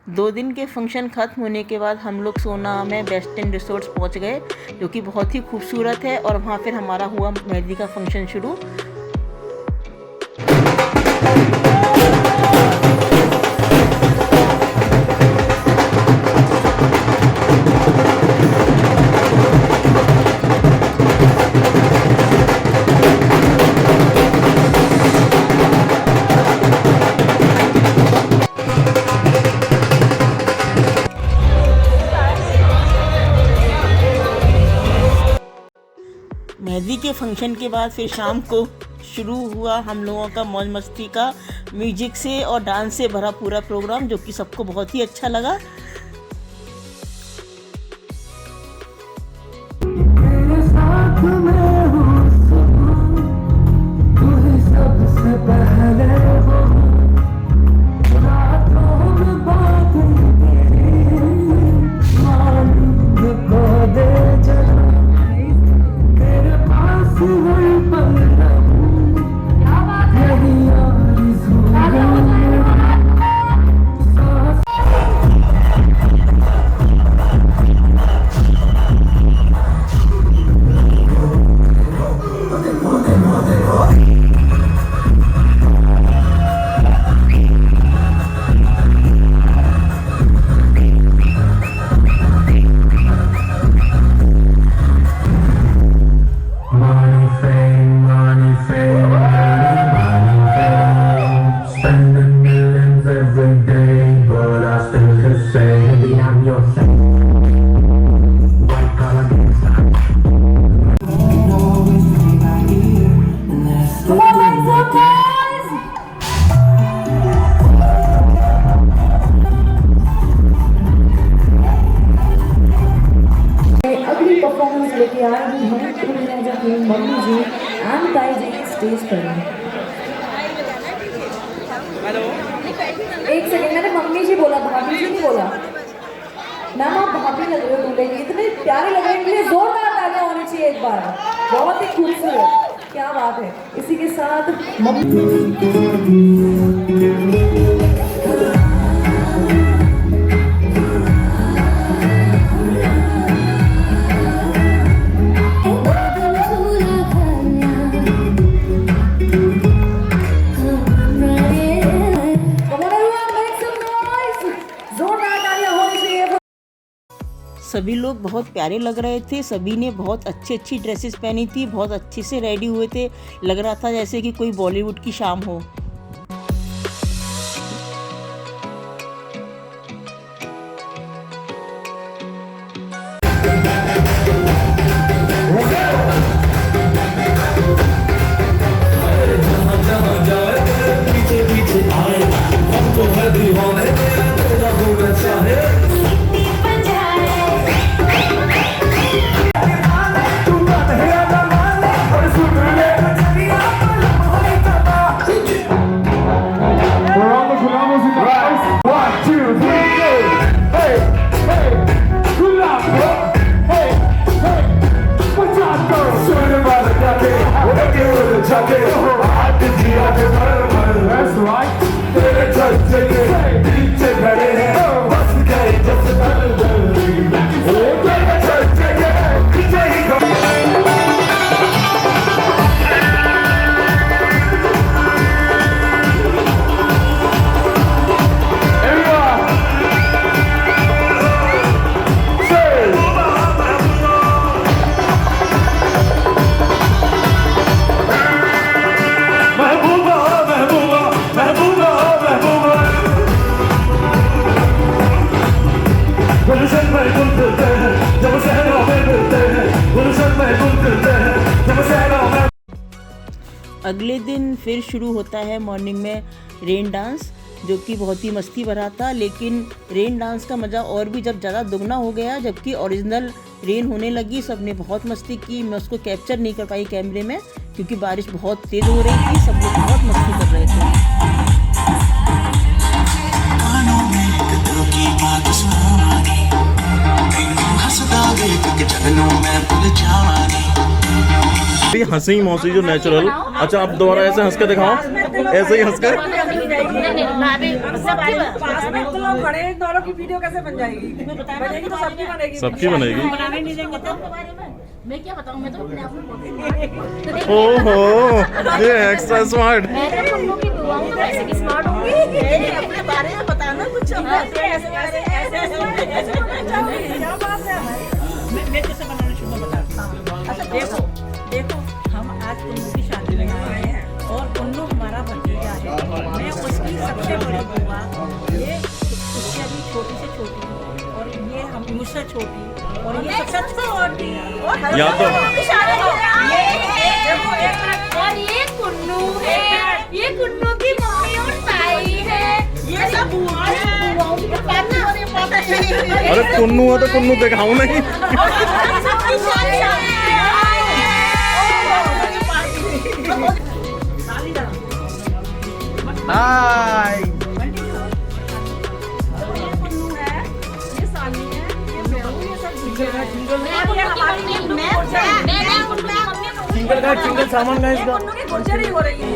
2 दिन के फंक्शन ख़त्म होने के बाद हम लोग सोना में वेस्टर्न रिसोर्ट्स पहुंच गए, जो कि बहुत ही खूबसूरत है। और वहां फिर हमारा हुआ मेहंदी का फंक्शन शुरू। मेहंदी के फंक्शन के बाद फिर शाम को शुरू हुआ हम लोगों का मौज मस्ती का म्यूजिक से और डांस से भरा पूरा प्रोग्राम, जो कि सबको बहुत ही अच्छा लगा। लेके आ रही हैं मम्मी जी एंड ताई जी स्टेज पर। एक सेकंड, मैंने मम्मी जी बोला, भाभी जी नहीं बोला। मैम आप भाभी लग रहे हो दूल्हे की, इतने प्यारे लग रहे हैं, इनके लिए जोरदार तालियां होनी चाहिए एक बार। बहुत ही खूबसूरत, क्या बात है। इसी के साथ सभी लोग बहुत प्यारे लग रहे थे। सभी ने बहुत अच्छी ड्रेसेस पहनी थी, बहुत अच्छे से रेडी हुए थे। लग रहा था जैसे कि कोई बॉलीवुड की शाम हो। अगले दिन फिर शुरू होता है मॉर्निंग में रेन डांस, जो कि बहुत ही मस्ती भरा था। लेकिन रेन डांस का मज़ा और भी जब ज़्यादा दुगना हो गया, जबकि ओरिजिनल रेन होने लगी। सबने बहुत मस्ती की। मैं उसको कैप्चर नहीं कर पाई कैमरे में, क्योंकि बारिश बहुत तेज़ हो रही थी। सब लोग बहुत मस्ती कर रहे थे। हंसी मौसी जो नेचुरल। अच्छा आप दोबारा ऐसे हंस के दिखाओ, ऐसे ही हंस कर। पास में तो लोग खड़े हैं, दोनों की वीडियो कैसे बन जाएगी? बनेगी तो सबकी बनेगी। सबकी बनेगी। बनाने नहीं देंगे तो बारे में मैं क्या बताऊं, मैं तो अपने आप में बोल रही हूं। ओहो, ये एक्स्ट्रा स्मार्ट। मैं तो कुन्नू की बुआ हूं, तो वैसे की स्मार्ट होंगी। अपने बारे में बताना कुछ। क्या बात है भाई? मैं कैसे बनाना शुरू में बताता हूँ। देखो हम आज कुन्नू की शादी में आए हैं और कुन्नू हमारा भतीजा है। मैं उसकी सबसे बड़ी बुआ, ये उससे अभी छोटी से छोटी और ये हम मुझसे छोटी और ये सबसे छोटी और या तो और ये कुन्नू है, ये कुन्नू की मम्मी और ताई है, ये सब बुआओं की पता अरे कुन्नू है तो कुन्नू दिखाऊं नहीं। हाय। सिंगल सामान का इसका कुन्नू की गुर्जरी हो रही है।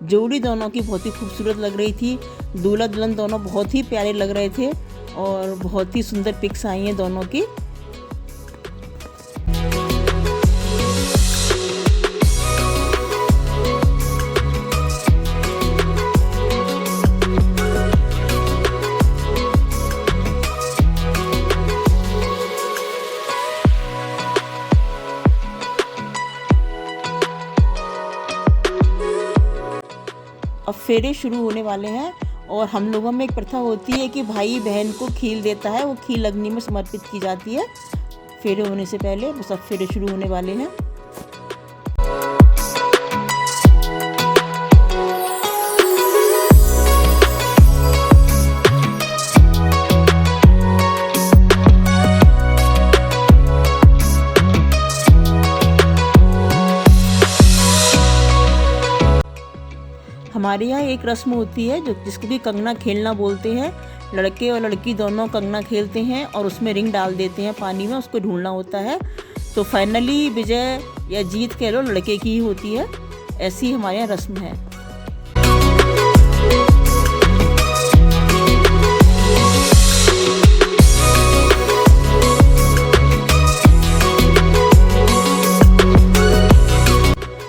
जोड़ी दोनों की बहुत ही खूबसूरत लग रही थी। दूल्हा दुल्हन दोनों बहुत ही प्यारे लग रहे थे और बहुत ही सुंदर पिक्स आई हैं दोनों की। अब फेरे शुरू होने वाले हैं और हम लोगों में एक प्रथा होती है कि भाई बहन को खील देता है, वो खील अग्नि में समर्पित की जाती है फेरे होने से पहले। बस अब फेरे शुरू होने वाले हैं। हमारे यहाँ एक रस्म होती है जिसको कि कंगना खेलना बोलते हैं। लड़के और लड़की दोनों कंगना खेलते हैं और उसमें रिंग डाल देते हैं पानी में, उसको ढूंढना होता है। तो फाइनली विजय या जीत कह लो लड़के की ही होती है। ऐसी हमारे यहाँ रस्म है।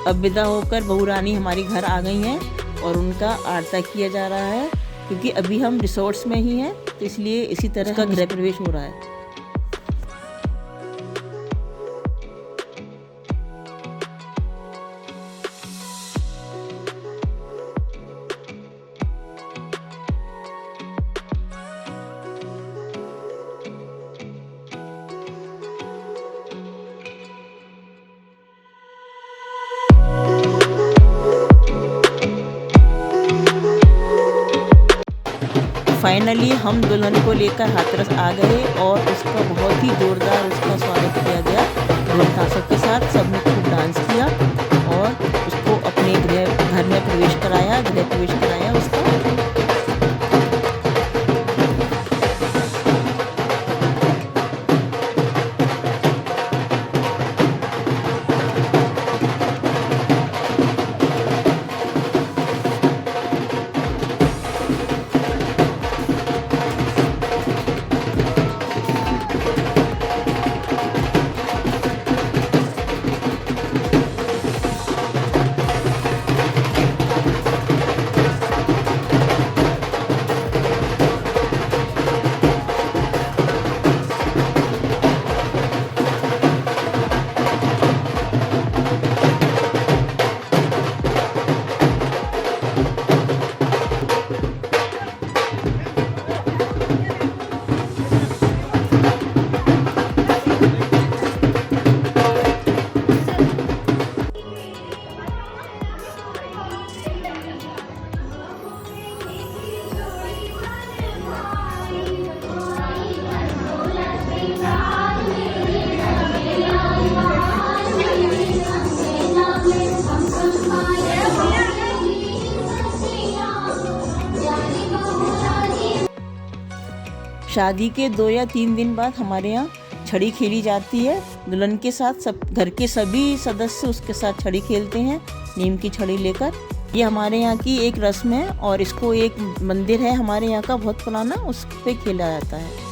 अब विदा होकर बहू रानी हमारी घर आ गई हैं और उनका आरता किया जा रहा है, क्योंकि अभी हम रिसोर्ट्स में ही हैं, तो इसलिए इसी तरह का गृह प्रवेश हो रहा है। फाइनली हम दुल्हन को लेकर हाथरस आ गए और उसका बहुत ही जोरदार उसका स्वागत किया गया। ढोल ताशों के साथ सबने खूब डांस किया और उसको अपने घर में प्रवेश कराया उसका। शादी के 2 या 3 दिन बाद हमारे यहाँ छड़ी खेली जाती है। दुल्हन के साथ सब घर के सभी सदस्य उसके साथ छड़ी खेलते हैं, नीम की छड़ी लेकर। ये हमारे यहाँ की एक रस्म है और इसको एक मंदिर है हमारे यहाँ का बहुत पुराना, उस पे खेला जाता है।